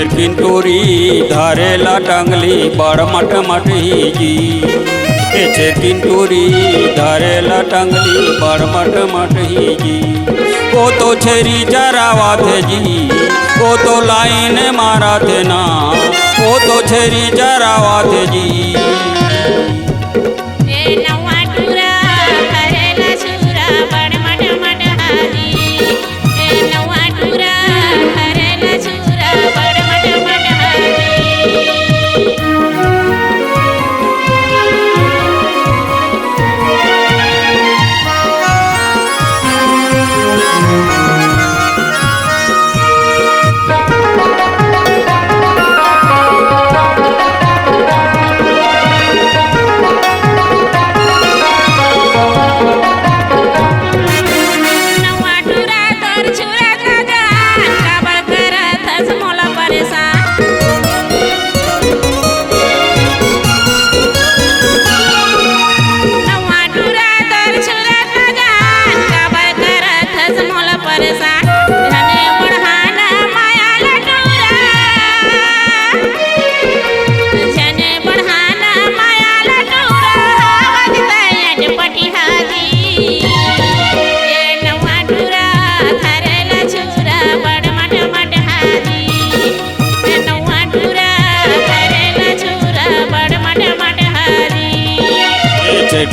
किंटूरी धारेला टांगली बड़मट मटही जी छे किंटूरी धारेला टांगली बड़मट मटही जी। वो तो छेरी चरावा थे जी वो तो लाइन मारा थे ना वो तो छेरी चरावा थे जी।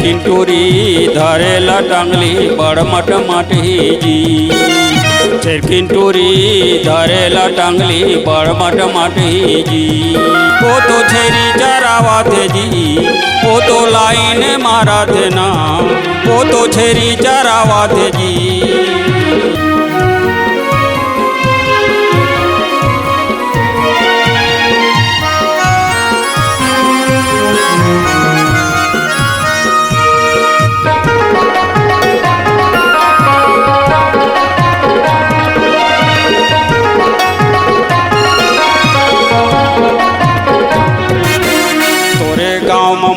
किंटूरी धारेला टांगली बड़मट मटही जी किंटूरी धारेला टांगली बड़मट मटही जी। वो तो छेरी चरावा थे जी वो तो लाइन मारा थे ना वो तो छेरी चरावा थे जी।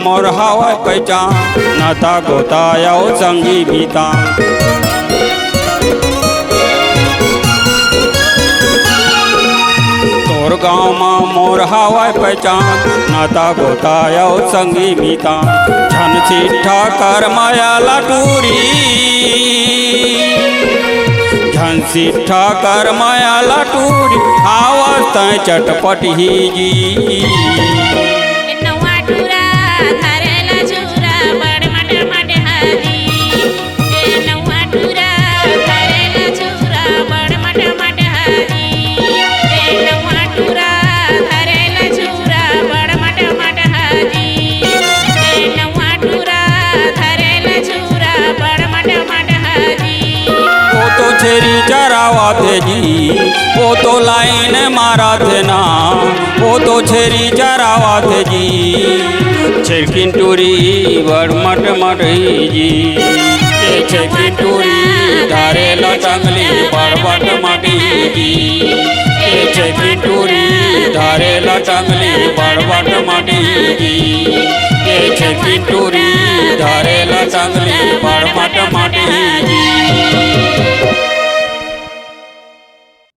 मोर हवा पहचान नाता गोताया संगी बीता तोर गाँव में मोर हवा पहचान नाता गोताया संगी बीता झन सीठा कर माया लाटूरी झन सीठा कर माया लाटूरी आवाज चटपट ही जी। छेरी चरावा थे जी वो तो लाइन मारा थे ना वो तो छेरी चरावा थे जी किंटूरी बड़मट मटही जी किंटूरी धारेला टांगली बड़मट मटही जी किंटूरी धारेला टांगली बड़मट मटही जी किंटूरी धारेला टांगली बड़मट